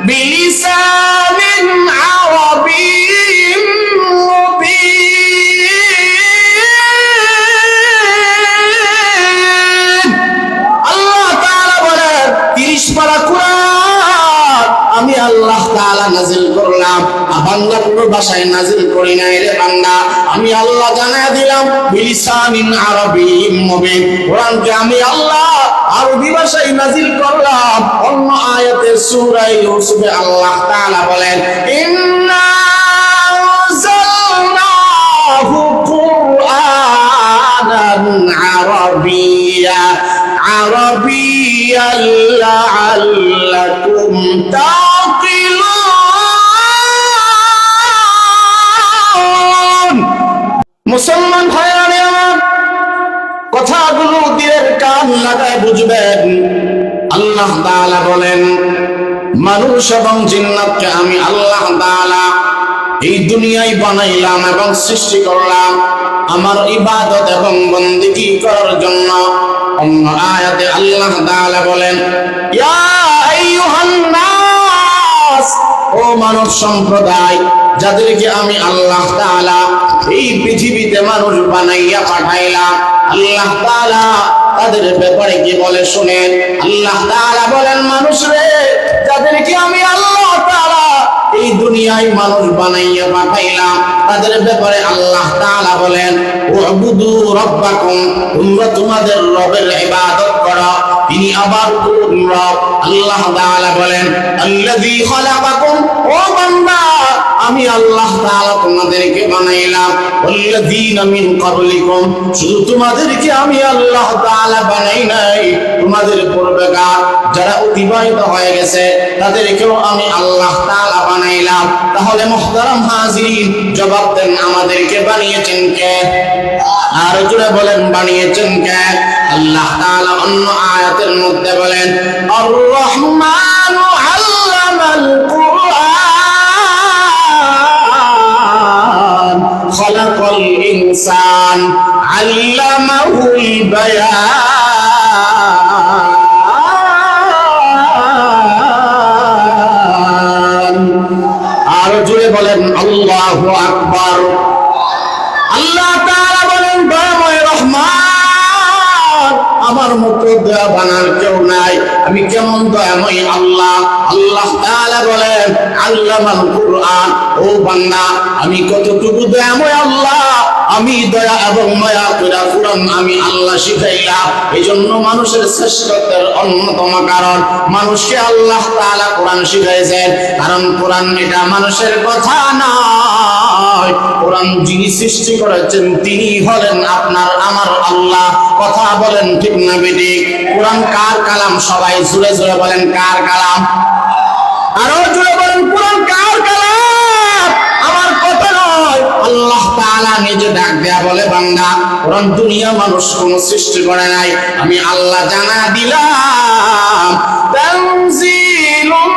বিলিসানিন আরাবিয়্যিন মুবিন। আল্লাহ তাআলা বলেন 30 পারা কুরআন আমি আল্লাহ তাআলা নাযিল করলাম, বান্দা কোন ভাষায় নাযিল করি নাই রে বান্দা, আমি আল্লাহ জানায়া দিলাম বিলিসানিন আরাবিয়্যিন মুবিন। কোরআনকে আমি আল্লাহ আরবি ভাষায় নাযিল করলাম। অন্য আয়াতে সূরা ইউসুফে আল্লাহ তাআলা বলেন ইন্না আনজালনাহু কুরআনান আরাবিয়্যান লাআল্লাকুম তাকিলুন। মুসলমান ভাইরা আমার কথাগুলো দিলের কান লাগায় বুঝবেন। আল্লাহ তাআলা বলেন মানুষ এবং জিন্নাতকে আমি আল্লাহ তাআলা এই দুনিয়ায় বানাইলাম এবং সৃষ্টি করলাম আমার ইবাদত এবং বন্দেগী করার জন্য। অন্য আয়াতে আল্লাহ তাআলা বলেন ইয়া আইয়ুহান নাস, ও মানব সম্প্রদায়, যাদেরকে আমি আল্লাহ তাআলা এই পৃথিবীতে মানুষ বানাইয়া পাঠাইলাম, আল্লাহ তাআলা তাদের ব্যাপারে কি বলে শুনেন। আল্লাহ তাআলা বলেন মানুষ রে, যাদেরকে আমি আল্লাহ তাআলা এই দুনিয়ায় মানুষ বানাইয়া পাঠাইলাম তাদের ব্যাপারে আল্লাহ তাআলা বলেন উবুদু রাব্বাকুম, তোমরা তোমাদের রবের ইবাদত করো, তিনি আবার কোন রব। আল্লাহ তাআলা বলেন আল্লাযী খালাকাকুম, ও বান্দা আমি আল্লাহ তাআলা তোমাদেরকে বানাইলাম, ওয়াল্লাযীনা মিন ক্বাবলিকুম, শুধু তোমাদেরকে আমি আল্লাহ তাআলা বানাই নাই, তোমাদের পূর্বেকার যারা অতিবাহিত হয়ে গেছে তাদেরকেও আমি আল্লাহ তাআলা বানাইলাম। তাহলে মুহতারাম হাজিরিন, জবাব দেন আমাদেরকে বানিয়েছেন কে? আর জোরে বলেন বানিয়েছেন কে? আল্লাহ তাআলা অন্য আয়াতের মধ্যে বলেন আর রহমানু আল্লামাল কুরআন খালাকাল ইনসান আল্লামাহুল বায়ান। আর জোরে বলেন আল্লাহু আকবার। আল্লাহ তাআলা বলেন দয়াময় রহমান, আমার মতো দয়া বানার কেউ নাই, আমি কেমন দয়াময় আল্লাহ। আল্লাহ তাআলা বলেন আল্লামাল কুরআন, ও বান্দা আমি কতটুকু দয়াময় আল্লাহ, আমি দয়া এবং মায়া করে কোরআন আমি আল্লাহ শিখাইলাম। এইজন্য মানুষের শ্রেষ্ঠত্বের অন্যতম কারণ মানুষকে আল্লাহ তাআলা কোরআন শিখাইছেন, কারণ কোরআন এটা মানুষের কথা নয়, কোরআন যিনি সৃষ্টি করেছেন তিনি হলেন আপনার আমার আল্লাহ। কথা বলেন ঠিক না বেঠিক? কোরআন কার কালাম? সবাই জোরে জোরে বলেন কার কালাম? আরো জোরে বলেন কোরআন কার কালাম? আমার কথা নয়, আল্লাহ তাআলা নিজে ডাক দেয়া বলে বান্দা কোরআন দুনিয়া মানুষ কোন সৃষ্টি করে নাই, আমি আল্লাহ জানা দিলাম তানজিলুম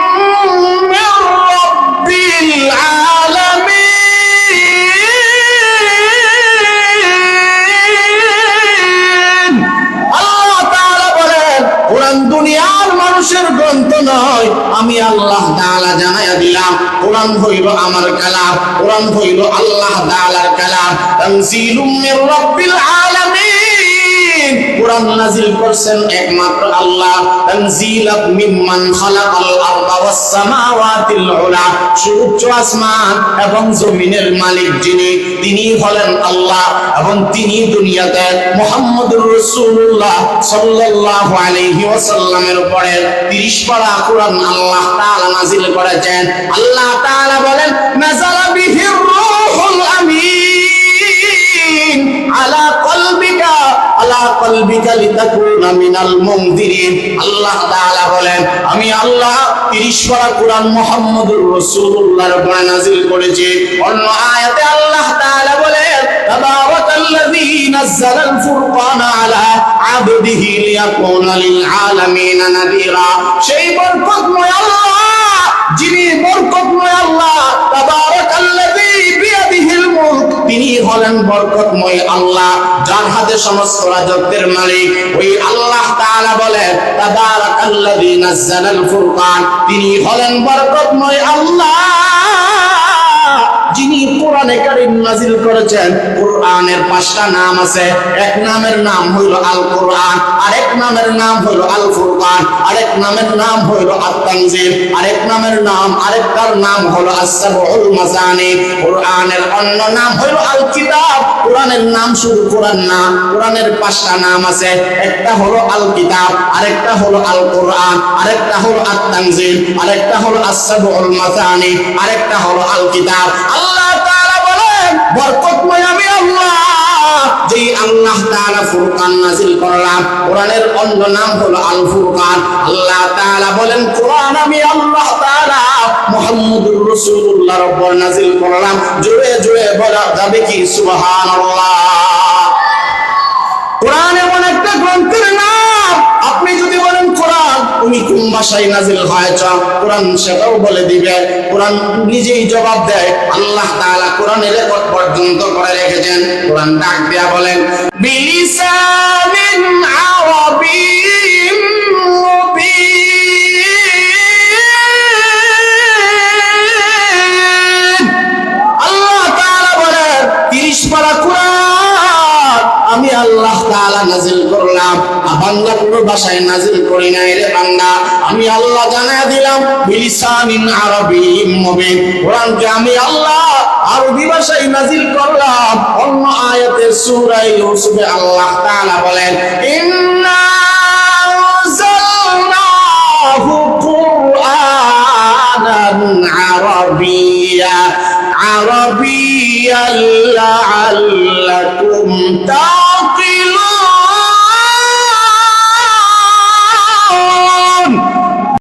মির রাব্বিল আলামিন। আল্লাহ তাআলা বলেন কোরআন দুনিয়ার মানুষের গ্রন্থ নয়, আমি আল্লাহ তাআলা জানায়া দিলাম কোরআন হইল আমার কালাম, কোরআন হইল আল্লাহ তাআলার কালাম। তানজিলুম মির রাব্বিল আলামিন, কোরআন নাযিল করেছেন একমাত্র আল্লাহ। তানজিলাম মিম্মান খালাকাল আরদা ওয়াস সামাওয়াতিল উলা, সুউচ্চ আসমান এবং জমিনের মালিক যিনি, তিনি হলেন আল্লাহ, এবং তিনি দুনিয়াতে মুহাম্মদুর রাসূলুল্লাহ সাল্লাল্লাহু আলাইহি ওয়াসাল্লামের উপরে 30 পারা কোরআন আল্লাহ তাআলা নাযিল করেছেন। আল্লাহ তাআলা বলেন নাযালা বিহির রূহুল আমিন আলা কলবিকা লিতাকুনা মিনাল মুনদিরিন। আল্লাহ তাআলা বলেন আমি আল্লাহ 30 পারা কোরআন মুহাম্মদুর রাসূলুল্লাহর উপরে নাযিল করেছি। অন্য আয়াতে আল্লাহ তাআলা বলেন তাবারাকাল্লাযী নাযালাল ফুরকানা আলা আবদিহি লিয়াকুনা লিল আলামিন নাযীরা। সেই বরকতময় আল্লাহ, যিনি বরকতময় আল্লাহ, তাবারাকাল্লাযী বিয়াদিহিল মুলক, তিনি হলেন বরকতময় আল্লাহ, যার হাতে সমস্ত রাজত্বের মালিক। ওই আল্লাহ তাআলা বলেন তাবারাকাল্লাযী নাযালাল ফুরকান, তিনি হলেন বরকতময় আল্লাহ, যিনি কোরআনে কারীম নাযিল করেছেন। কোরআনের 5টা নাম আছে। এক নামের নাম হইল আল কোরআন, আরেক নামের নাম হইল আল ফুরকান, আরেক নামের নাম হইল আত-তানজিল, আরেকটার নাম হলো আস-সাবউল মাসানি। কোরআনের অন্য নাম হইল আল কিতাব। কোরআনের নাম শুধু কোরআন না, কোরআনের 5টা নাম আছে। একটা হলো আল কিতাব, আরেকটা হলো আল কোরআন, আরেকটা হলো আত-তানজিল, আরেকটা হলো আস-সাবউল মাসানি, আরেকটা হলো আল কিতাব। আল্লাহ তাআলা বলেন বরকতময় আমি আল্লাহ, যেই আল্লাহ তাআলা ফুরকান নাযিল করলাম। কোরআনের অন্য নাম হলো আল ফুরকান। আল্লাহ তাআলা বলেন কোরআন আমি আল্লাহ তাআলা মুহাম্মদুর রাসূলুল্লাহর উপর নাযিল করলাম। জোরে জোরে বলা যাবে কি সুবহানাল্লাহ। কোরআন এমন একটা গ্রন্থের নাম, আপনি যদি বলেন কোরআন তুমি কোন ভাষায় নাযিল হয়েছ, কোরআন সেটাও বলে দিবে। কোরআন নিজেই জবাব দেয়। আল্লাহ তাআলা কোরআনের রেকর্ড পর্যন্ত করে রেখেছেন। কোরআন ডাক দেয়া বলেন বিলিসানিন আরাবিয়্যিন মুবিন। আল্লাহ তাআলা বলেন 30 পারা কোরআন আমি আল্লাহ তাআলা নাযিল করলাম, বাংলা কোনো ভাষায় নাযিল করি নাই রে বান্দা। আমি আল্লাহ জানায়া দিলাম বিলিসানিন আরাবিয়্যিন মুবিন। কোরআনকে আমি আল্লাহ আরবি ভাষায় নাযিল করলাম। অন্য আয়াতে সূরা ইউসুফে আল্লাহ তাআলা বলেন ইন্না আনজালনাহু কুরআনান আরাবিয়্যা লাআল্লাকুম